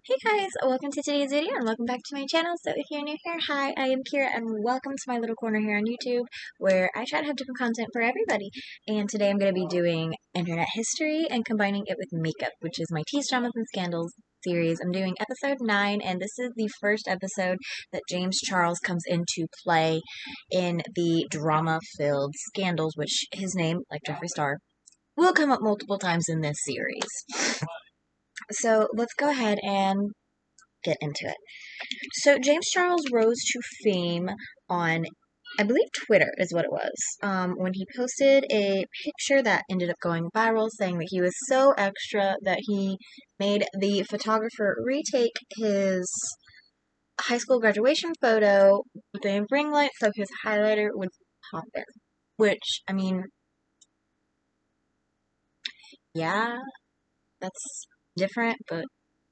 Hey guys, welcome to today's video and welcome back to my channel. So if you're new here, hi, I am Kira and welcome to my little corner here on YouTube where I try to have different content for everybody. And today I'm going to be doing internet history and combining it with makeup, which is my Tease Dramas and Scandals series. I'm doing episode 9 and this is the first episode that James Charles comes into play in the drama-filled Scandals, which his name, like Jeffree Star, will come up multiple times in this series. So let's go ahead and get into it. So James Charles rose to fame on, I believe Twitter is what it was, when he posted a picture that ended up going viral saying that he was so extra that he made the photographer retake his high school graduation photo with a ring light so his highlighter would pop in. Which, I mean, yeah, that's different, but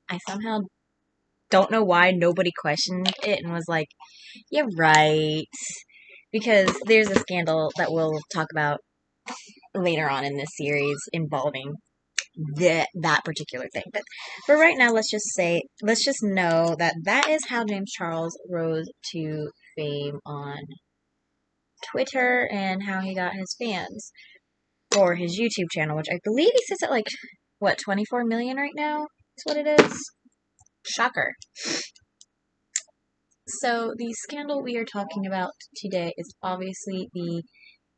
I somehow don't know why nobody questioned it and was like, "You're right," because there's a scandal that we'll talk about later on in this series involving that particular thing. But for right now, let's just know that that is how James Charles rose to fame on Twitter and how he got his fans for his YouTube channel, which I believe he sits at like, what, 24 million right now? Is what it is. Shocker. So the scandal we are talking about today is obviously the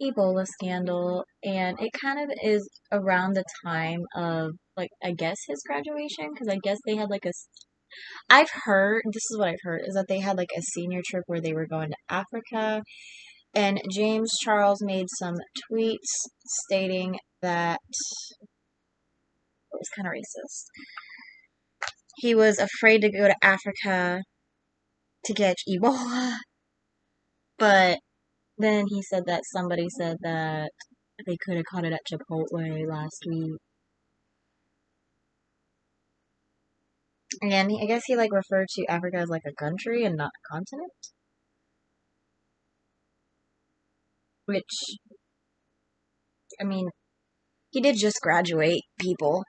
Ebola scandal, and it kind of is around the time of, like, I guess his graduation, because I guess they had like I've heard, this is what I've heard, is that they had like a senior trip where they were going to Africa, and James Charles made some tweets stating that it was kind of racist. He was afraid to go to Africa to catch Ebola, but then he said that somebody said that they could have caught it at Chipotle last week. And I guess he like referred to Africa as like a country and not a continent. Which, I mean, he did just graduate, people.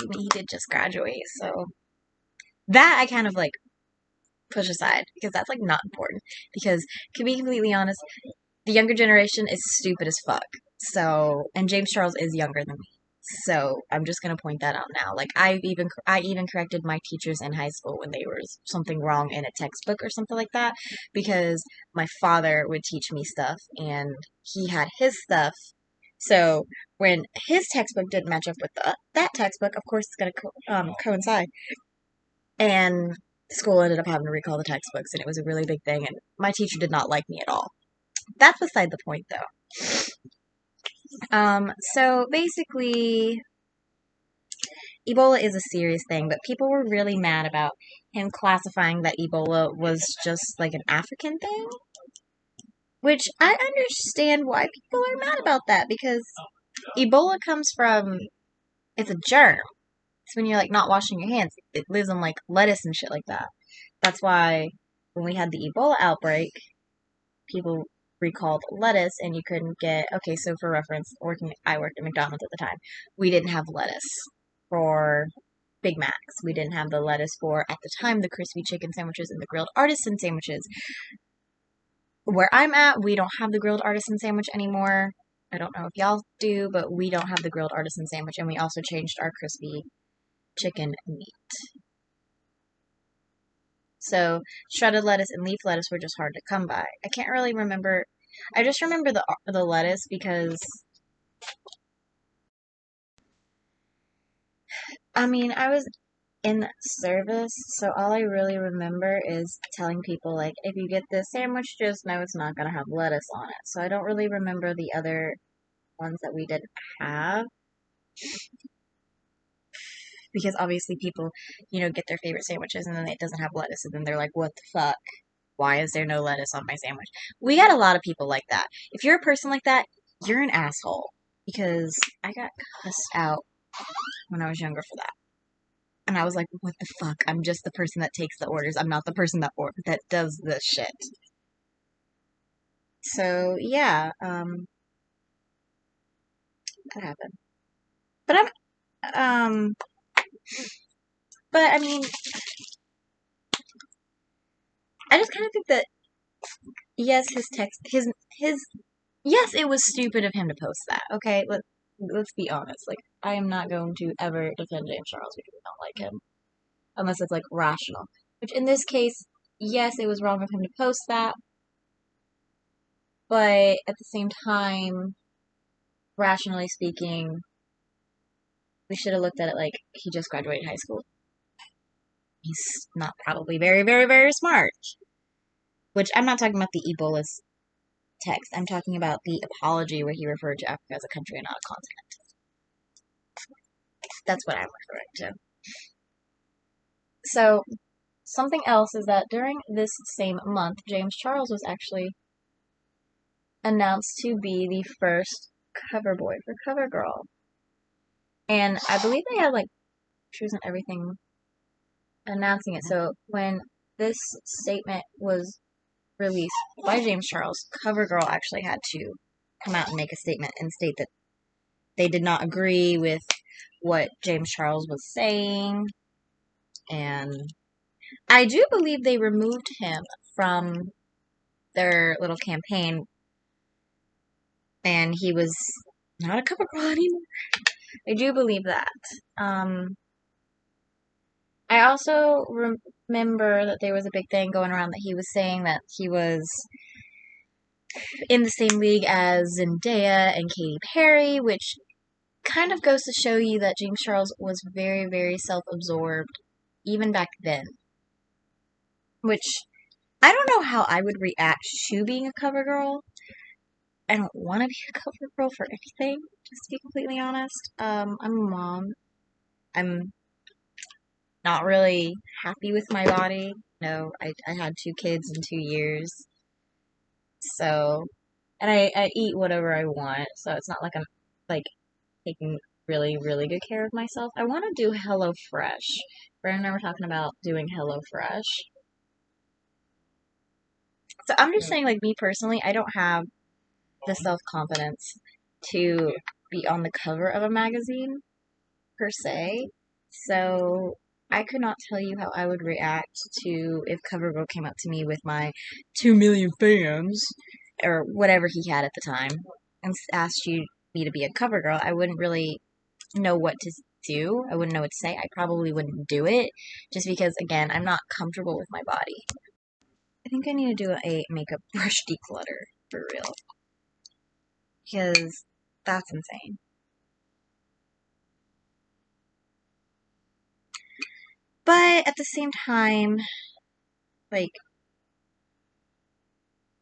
I mean, he did just graduate, so that I kind of like push aside because that's like not important. Because to be completely honest, the younger generation is stupid as fuck. So, and James Charles is younger than me. So I'm just gonna point that out now. Like I even corrected my teachers in high school when they were something wrong in a textbook or something like that because my father would teach me stuff and he had his stuff. So when his textbook didn't match up with that textbook, of course it's gonna coincide. And school ended up having to recall the textbooks, and it was a really big thing. And my teacher did not like me at all. That's beside the point, though. So basically, Ebola is a serious thing, but people were really mad about him classifying that Ebola was just like an African thing, which I understand why people are mad about that because Ebola comes from, it's a germ. It's when you're like not washing your hands. It lives on like lettuce and shit like that. That's why when we had the Ebola outbreak, people recalled lettuce and you couldn't get, okay, so for reference, I worked at McDonald's at the time. We didn't have lettuce for Big Macs. We didn't have the lettuce for, at the time, the crispy chicken sandwiches and the grilled artisan sandwiches. Where I'm at, we don't have the grilled artisan sandwich anymore. I don't know if y'all do, but we don't have the grilled artisan sandwich, and we also changed our crispy chicken meat. So shredded lettuce and leaf lettuce were just hard to come by. I can't really remember. I just remember the lettuce because I mean I was in service, so all I really remember is telling people like if you get this sandwich, just know it's not gonna have lettuce on it. So I don't really remember the other ones that we didn't have because obviously people, get their favorite sandwiches and then it doesn't have lettuce and then they're like, what the fuck? Why is there no lettuce on my sandwich? We got a lot of people like that. If you're a person like that, you're an asshole. Because I got cussed out when I was younger for that. And I was like, what the fuck? I'm just the person that takes the orders. I'm not the person that does this shit. So, yeah, that happened. But But I mean, I just kind of think that yes, his text, his yes, it was stupid of him to post that. Okay, let's be honest. Like, I am not going to ever defend James Charles because I don't like him unless it's like rational. Which in this case, yes, it was wrong of him to post that, but at the same time, rationally speaking, we should have looked at it like he just graduated high school. He's not probably very, very, very smart. Which I'm not talking about the Ebola text. I'm talking about the apology where he referred to Africa as a country and not a continent. That's what I'm referring to. So, something else is that during this same month, James Charles was actually announced to be the first cover boy for CoverGirl. And I believe they had like shoes and everything announcing it. So when this statement was released by James Charles, CoverGirl actually had to come out and make a statement and state that they did not agree with what James Charles was saying. And I do believe they removed him from their little campaign and he was not a cover girl anymore. I do believe that. I also remember that there was a big thing going around that he was saying that he was in the same league as Zendaya and Katy Perry, which kind of goes to show you that James Charles was very, very self-absorbed, even back then. Which, I don't know how I would react to being a cover girl. I don't want to be a cover girl for anything, just to be completely honest. I'm a mom. I'm not really happy with my body. No, I had 2 kids in 2 years. So, and I eat whatever I want, so it's not like I'm, like, taking really, really good care of myself. I want to do HelloFresh. Brandon and I were talking about doing HelloFresh. So I'm just saying, like, me personally, I don't have the self-confidence to be on the cover of a magazine, per se. So I could not tell you how I would react to if CoverGirl came up to me with my 2 million fans, or whatever he had at the time, and asked me to be a CoverGirl. I wouldn't really know what to do. I wouldn't know what to say. I probably wouldn't do it, just because, again, I'm not comfortable with my body. I think I need to do a makeup brush declutter, for real. Because that's insane. But at the same time, like,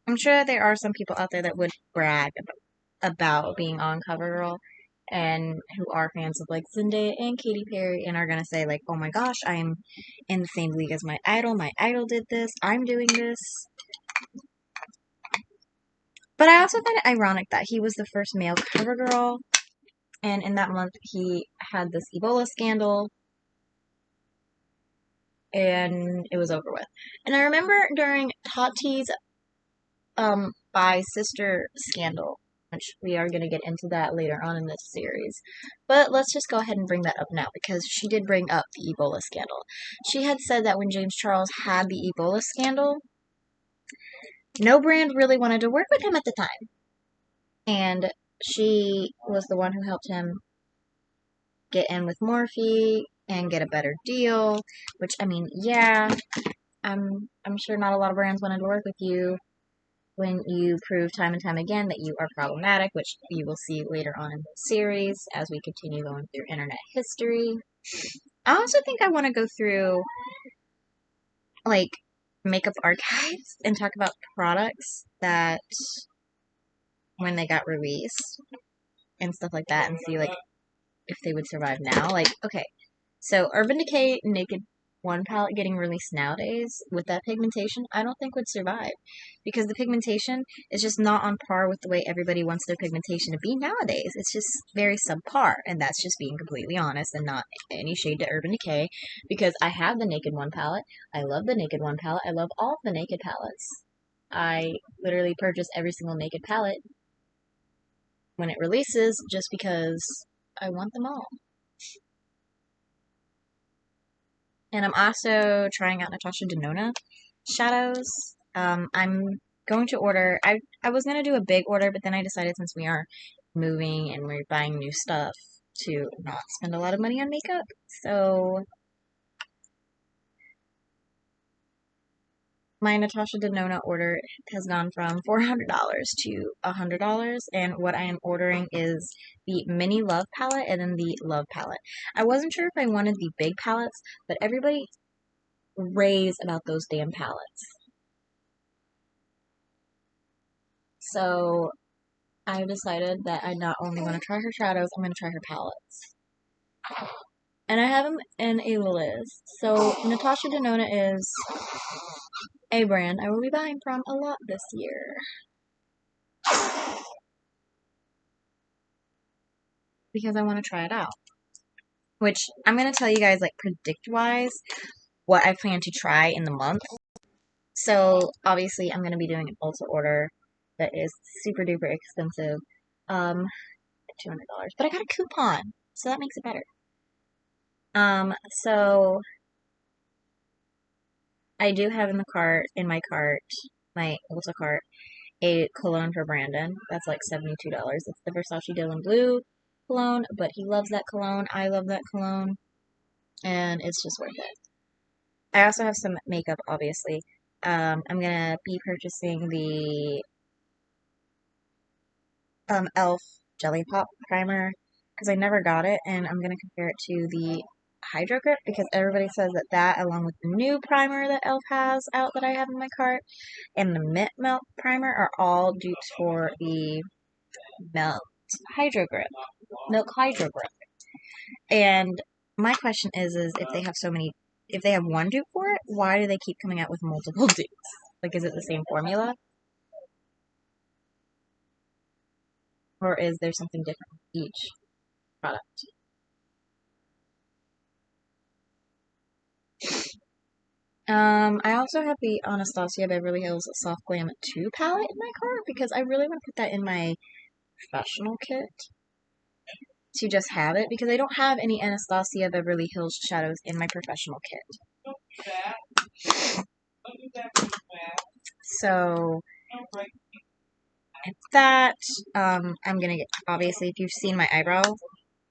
I'm sure there are some people out there that would brag about being on CoverGirl and who are fans of like Zendaya and Katy Perry and are gonna say like, oh my gosh, I'm in the same league as my idol did this, I'm doing this. But I also find it ironic that he was the first male CoverGirl, and in that month he had this Ebola scandal, and it was over with. And I remember during Tati's by sister scandal, which we are going to get into that later on in this series. But let's just go ahead and bring that up now, because she did bring up the Ebola scandal. She had said that when James Charles had the Ebola scandal, no brand really wanted to work with him at the time. And she was the one who helped him get in with Morphe and get a better deal, which, I mean, yeah, I'm sure not a lot of brands wanted to work with you when you prove time and time again that you are problematic, which you will see later on in the series as we continue going through internet history. I also think I want to go through, like, makeup archives and talk about products that, when they got released and stuff like that, and see, like, if they would survive now. Like, okay, so Urban Decay Naked One palette getting released nowadays with that pigmentation, I don't think would survive, because the pigmentation is just not on par with the way everybody wants their pigmentation to be nowadays. It's just very subpar, and that's just being completely honest and not any shade to Urban Decay, because I have the Naked One palette. I love the Naked One palette. I love all of the Naked palettes. I literally purchase every single Naked palette when it releases just because I want them all. And I'm also trying out Natasha Denona shadows. I'm going to order, I was going to do a big order, but then I decided since we are moving and we're buying new stuff to not spend a lot of money on makeup. So my Natasha Denona order has gone from $400 to $100, and what I am ordering is the Mini Love palette and then the Love palette. I wasn't sure if I wanted the big palettes, but everybody raves about those damn palettes. So I've decided that I not only want to try her shadows, I'm going to try her palettes. And I have them in a list. So Natasha Denona is a brand I will be buying from a lot this year. Because I want to try it out. Which I'm going to tell you guys, like, predict-wise, what I plan to try in the month. So obviously I'm going to be doing an Ulta order that is super duper expensive. $200. But I got a coupon, so that makes it better. So I do have in my Ulta cart, a cologne for Brandon. That's like $72. It's the Versace Dylan Blue cologne, but he loves that cologne. I love that cologne, and it's just worth it. I also have some makeup, obviously. I'm gonna be purchasing the e.l.f. Jelly Pop primer because I never got it, and I'm gonna compare it to the Hydro Grip because everybody says that along with the new primer that e.l.f. has out that I have in my cart and the Mint Melt primer are all dupes for the Milk Hydro Grip. And my question is if they have if they have one dupe for it, why do they keep coming out with multiple dupes? Like, is it the same formula? Or is there something different with each product? I also have the Anastasia Beverly Hills Soft Glam 2 palette in my cart because I really want to put that in my professional kit to just have it because I don't have any Anastasia Beverly Hills shadows in my professional kit. So that, I'm gonna get, obviously, if you've seen my eyebrow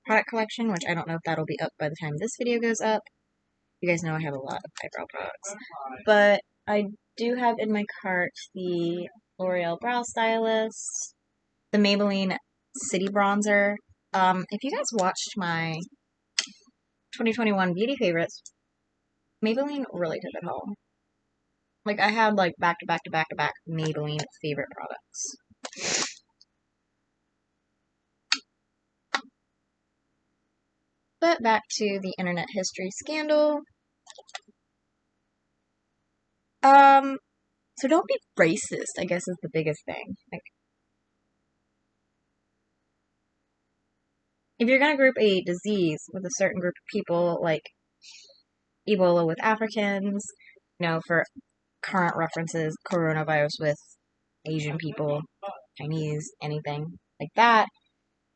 product collection, which I don't know if that'll be up by the time this video goes up. You guys know I have a lot of eyebrow products. But I do have in my cart the L'Oreal Brow Stylist, the Maybelline City Bronzer. If you guys watched my 2021 beauty favorites, Maybelline really took it home. Like, I had, like, back-to-back-to-back-to-back Maybelline favorite products. But back to the internet history scandal. So don't be racist, I guess is the biggest thing. Like, if you're gonna group a disease with a certain group of people, like Ebola with Africans, for current references, coronavirus with Asian people, Chinese, anything like that,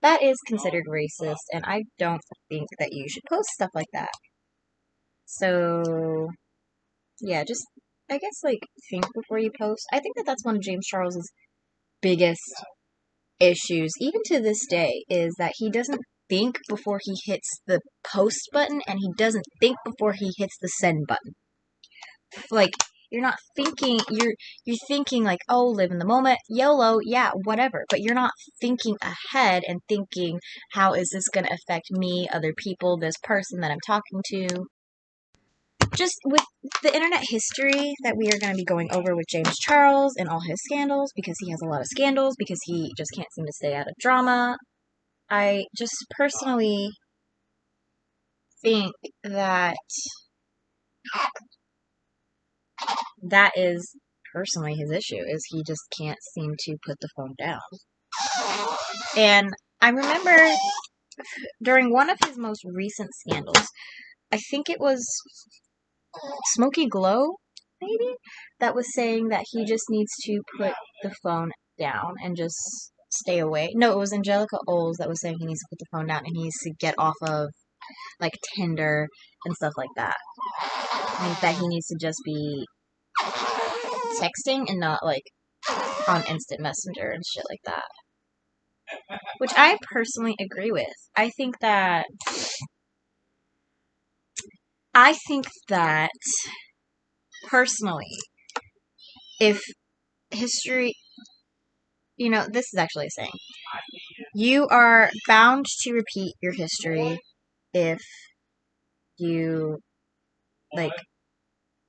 that is considered racist, and I don't think that you should post stuff like that. So, yeah, just, I guess, like, think before you post. I think that that's one of James Charles's biggest issues, even to this day, is that he doesn't think before he hits the post button, and he doesn't think before he hits the send button. Like, you're not thinking, you're thinking like, oh, live in the moment, YOLO, yeah, whatever. But you're not thinking ahead and thinking, how is this going to affect me, other people, this person that I'm talking to? Just with the internet history that we are going to be going over with James Charles and all his scandals, because he has a lot of scandals, because he just can't seem to stay out of drama, I just personally think that that is personally his issue, is he just can't seem to put the phone down. And I remember during one of his most recent scandals, I think it was Smoky Glow, maybe, that was saying that he just needs to put the phone down and just stay away. No, it was Angelica Oles that was saying he needs to put the phone down and he needs to get off of, like, Tinder and stuff like that. I think that he needs to just be texting and not like on instant messenger and shit like that. Which I personally agree with. I think that personally, if history, this is actually a saying. You are bound to repeat your history if you, like,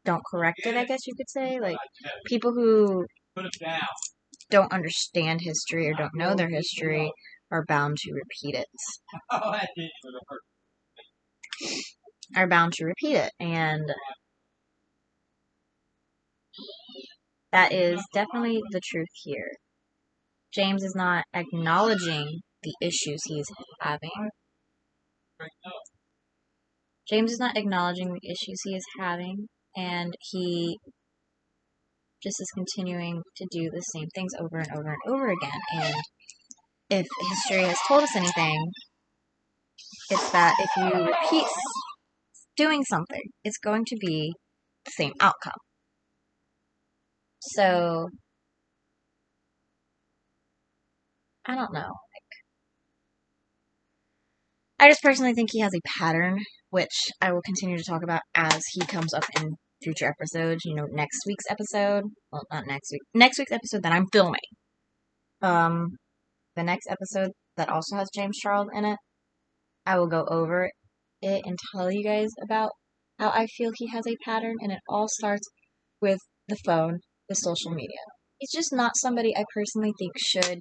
don't correct it, I guess you could say. Like, people who don't understand history or don't know their history are bound to repeat it. And that is definitely the truth here. James is not acknowledging the issues he's having. James is not acknowledging the issues he is having, and he just is continuing to do the same things over and over and over again. And if history has told us anything, it's that if you repeat doing something, it's going to be the same outcome. So, I don't know. I just personally think he has a pattern, which I will continue to talk about as he comes up in future episodes. Next week's episode. Well, not next week. Next week's episode that I'm filming. The next episode that also has James Charles in it, I will go over it and tell you guys about how I feel he has a pattern, and it all starts with the phone, the social media. He's just not somebody I personally think should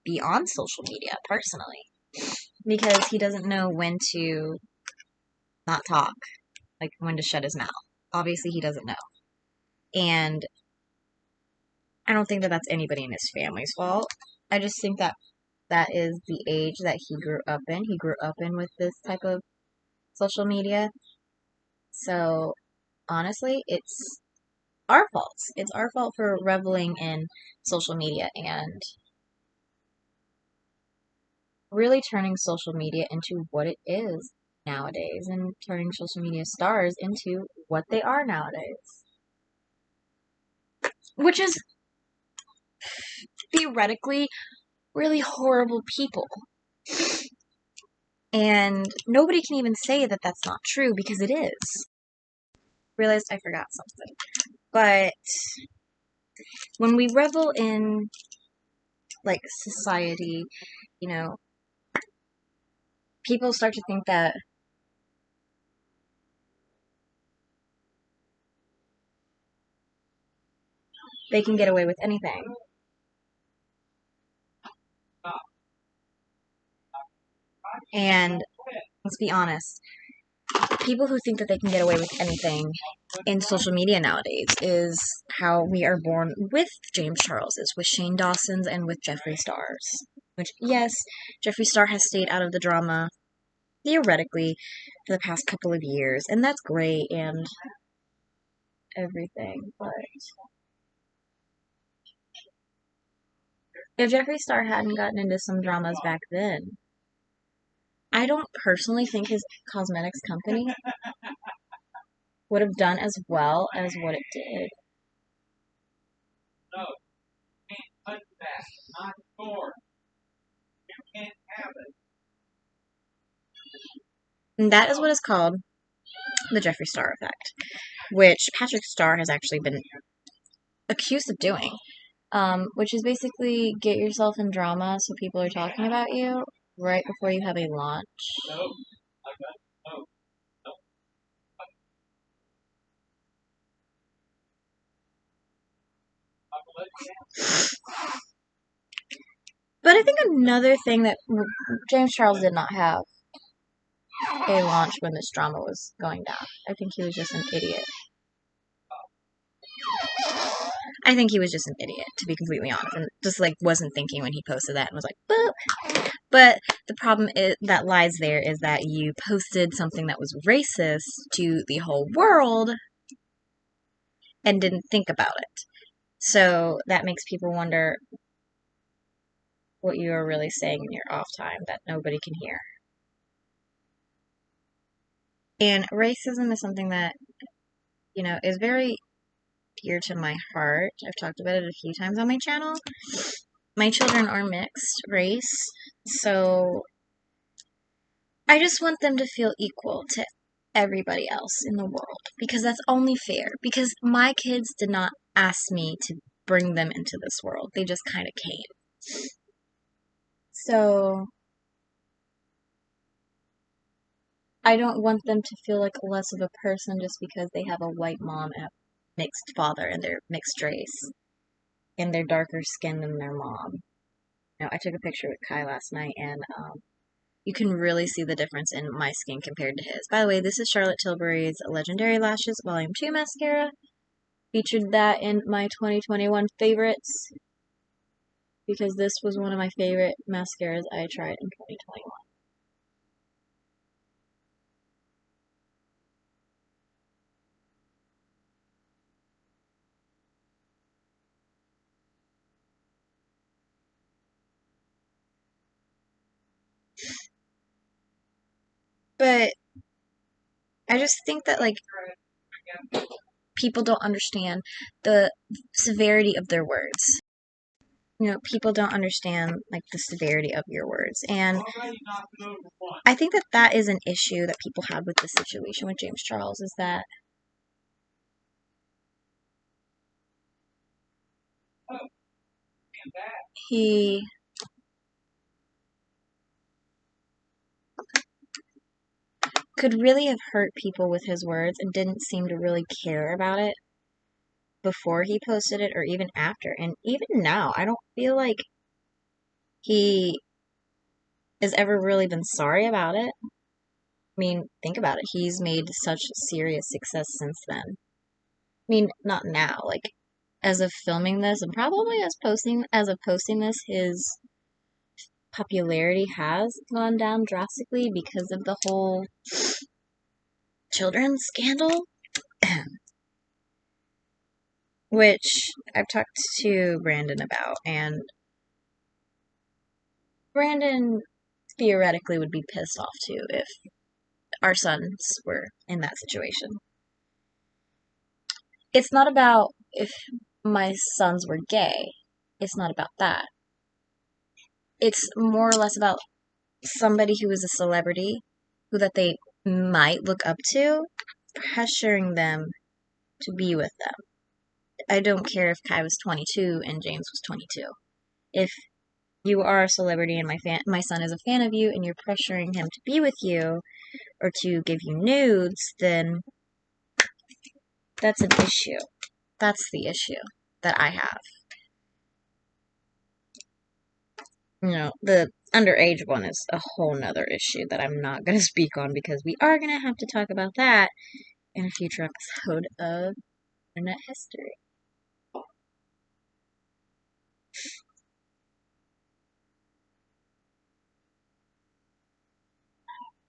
be on social media, personally. Because he doesn't know when to not talk, like when to shut his mouth. Obviously, he doesn't know. And I don't think that that's anybody in his family's fault. I just think that that is the age that he grew up in. He grew up in with this type of social media. So, honestly, it's our fault. It's our fault for reveling in social media and really turning social media into what it is nowadays and turning social media stars into what they are nowadays. Which is theoretically really horrible people. And nobody can even say that that's not true because it is. Realized I forgot something. But when we revel in like society, people start to think that they can get away with anything. And let's be honest, people who think that they can get away with anything in social media nowadays is how we are born with James Charles's, with Shane Dawson's, and with Jeffree Star's. Which, yes, Jeffree Star has stayed out of the drama, theoretically, for the past couple of years, and that's great and everything, but if Jeffree Star hadn't gotten into some dramas back then, I don't personally think his cosmetics company would have done as well as what it did. No, you can't touch that. Not for. You can't have it. And that is what is called the Jeffree Star effect, which Patrick Star has actually been accused of doing. Which is basically get yourself in drama so people are talking about you right before you have a launch. But I think another thing that James Charles did not have a launch when this drama was going down. I think he was just an idiot. I think he was just an idiot, to be completely honest, and just wasn't thinking when he posted that and was like, boop. But the problem that lies there is that you posted something that was racist to the whole world and didn't think about it. So that makes people wonder what you are really saying in your off time that nobody can hear. And racism is something that is very dear to my heart. I've talked about it a few times on my channel. My children are mixed race, so I just want them to feel equal to everybody else in the world, because that's only fair, because my kids did not ask me to bring them into this world. They just kind of came. So I don't want them to feel like less of a person just because they have a white mom and a mixed father and they're mixed race and they're darker skinned than their mom. I took a picture with Kai last night, and you can really see the difference in my skin compared to his. By the way, this is Charlotte Tilbury's Legendary Lashes Volume 2 mascara. Featured that in my 2021 favorites, because this was one of my favorite mascaras I tried in 2021. But I just think that, like, people don't understand the severity of their words. People don't understand, like, the severity of your words. And I think that that is an issue that people have with the situation with James Charles, is that he could really have hurt people with his words and didn't seem to really care about it before he posted it or even after. And even now, I don't feel like he has ever really been sorry about it. I mean, think about it. He's made such serious success since then. I mean, not now. Like, as of filming this, and probably as of posting this, his popularity has gone down drastically because of the whole children's scandal, which I've talked to Brandon about, and Brandon theoretically would be pissed off too if our sons were in that situation. It's not about if my sons were gay. It's not about that. It's more or less about somebody who is a celebrity, who that they might look up to, pressuring them to be with them. I don't care if Kai was 22 and James was 22. If you are a celebrity and my son is a fan of you and you're pressuring him to be with you or to give you nudes, then that's an issue. That's the issue that I have. The underage one is a whole nother issue that I'm not going to speak on, because we are going to have to talk about that in a future episode of Internet History.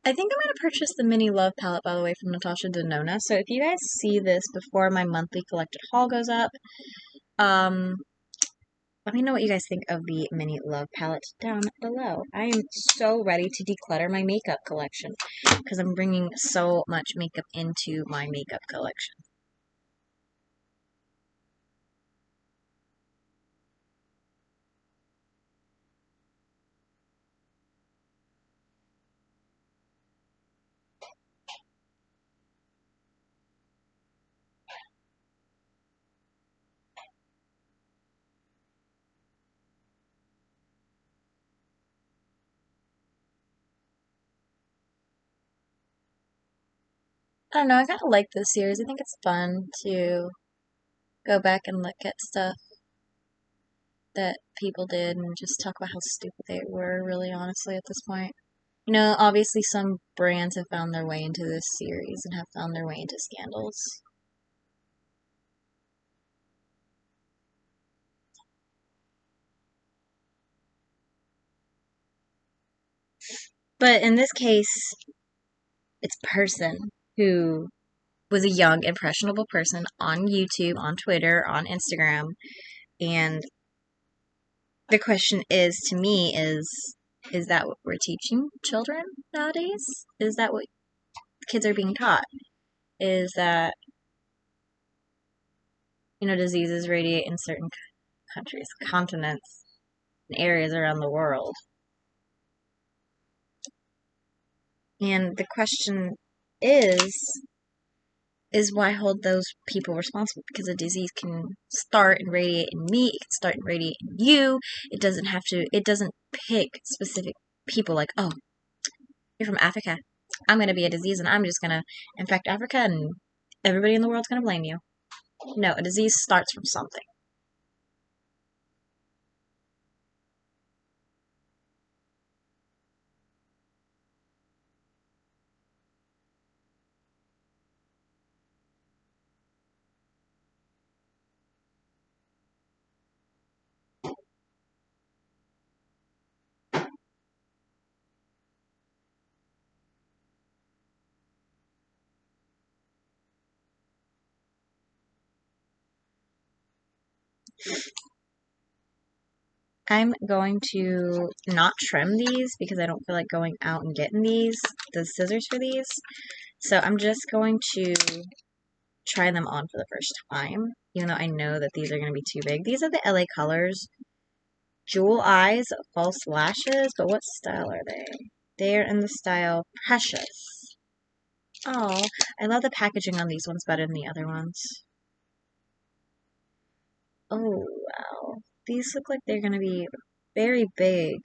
I think I'm going to purchase the mini love palette, by the way, from Natasha Denona. So if you guys see this before my monthly collected haul goes up, let me know what you guys think of the mini love palette down below. I am so ready to declutter my makeup collection, because I'm bringing so much makeup into my makeup collection. I don't know, I kind of like this series. I think it's fun to go back and look at stuff that people did and just talk about how stupid they were, really honestly, at this point. Obviously some brands have found their way into this series and have found their way into scandals. But in this case, it's a person who was a young, impressionable person on YouTube, on Twitter, on Instagram, and the question is, to me, is that what we're teaching children nowadays? Is that what kids are being taught? Is that diseases radiate in certain countries, continents, and areas around the world. And the question is why hold those people responsible? Because a disease can start and radiate in me, it can start and radiate in you. It doesn't pick specific people like, oh, you're from Africa. I'm going to be a disease and I'm just going to infect Africa and everybody in the world's going to blame you. No, a disease starts from something. I'm going to not trim these because I don't feel like going out and getting the scissors for these. So I'm just going to try them on for the first time, even though I know that these are going to be too big. These are the LA Colors Jewel Eyes False Lashes, but what style are they? They are in the style Precious. Oh, I love the packaging on these ones better than the other ones. Oh, wow. These look like they're going to be very big.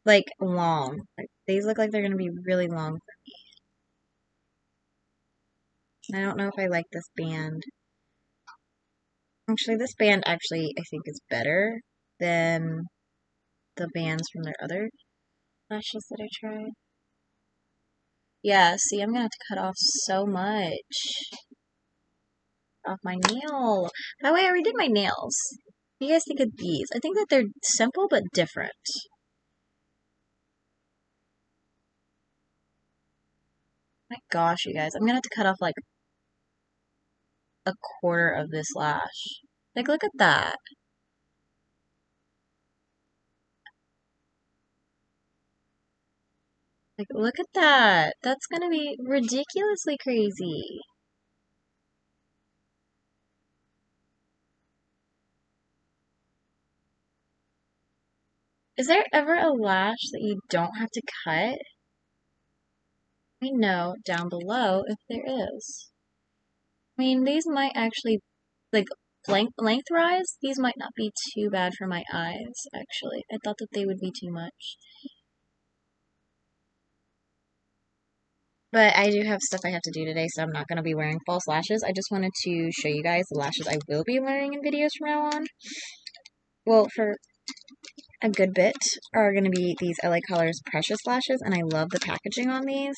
Like, long. Like, these look like they're going to be really long for me. I don't know if I like this band. Actually, this band I think is better than the bands from their other lashes that I tried. Yeah, see, I'm going to have to cut off so much off my nail. By the way, I already did my nails. What do you guys think of these? I think that they're simple but different. My gosh, you guys, I'm gonna have to cut off like a quarter of this lash. Like, look at that. Like, look at that. That's gonna be ridiculously crazy. Is there ever a lash that you don't have to cut? Let me know down below if there is. I mean, these might actually, like, lengthwise, these might not be too bad for my eyes, actually. I thought that they would be too much. But I do have stuff I have to do today, so I'm not going to be wearing false lashes. I just wanted to show you guys the lashes I will be wearing in videos from now on. Well, for a good bit are going to be these LA Colors Precious lashes, and I love the packaging on these.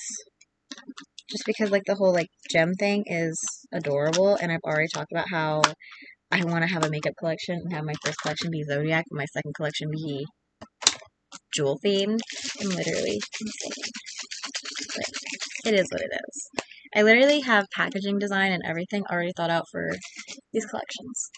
Just because, like, the whole, like, gem thing is adorable, and I've already talked about how I want to have a makeup collection and have my first collection be Zodiac and my second collection be jewel themed. And literally, it is what it is. I literally have packaging design and everything already thought out for these collections.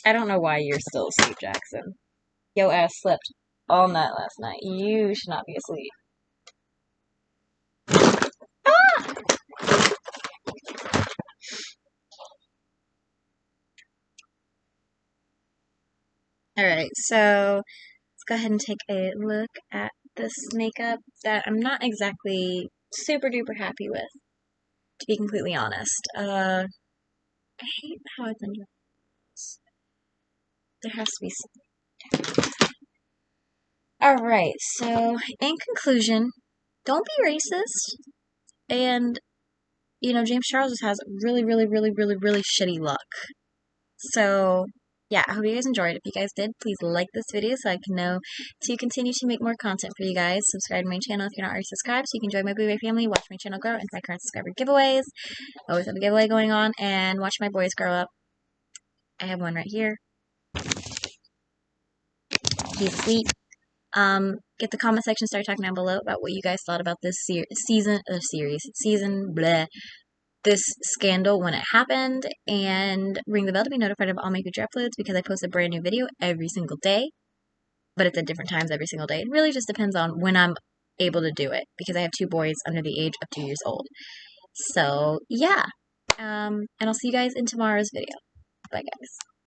I don't know why you're still asleep, Jackson. Yo ass slept all night last night. You should not be asleep. Ah! Alright, so let's go ahead and take a look at this makeup that I'm not exactly super duper happy with, to be completely honest. I hate how it's under. There has to be something. Alright, so in conclusion, don't be racist. And, James Charles just has really, really, really, really, really shitty luck. So, yeah, I hope you guys enjoyed. If you guys did, please like this video so I can know to continue to make more content for you guys. Subscribe to my channel if you're not already subscribed so you can join my Boo Bae family, watch my channel grow, and my current subscriber giveaways. I always have a giveaway going on, and watch my boys grow up. I have one right here. He's asleep. Get the comment section, start talking down below about what you guys thought about this season, bleh, this scandal when it happened, and ring the bell to be notified of all my future uploads because I post a brand new video every single day, but it's at different times every single day. It really just depends on when I'm able to do it because I have 2 boys under the age of 2 years old. So, yeah. And I'll see you guys in tomorrow's video. Bye, guys.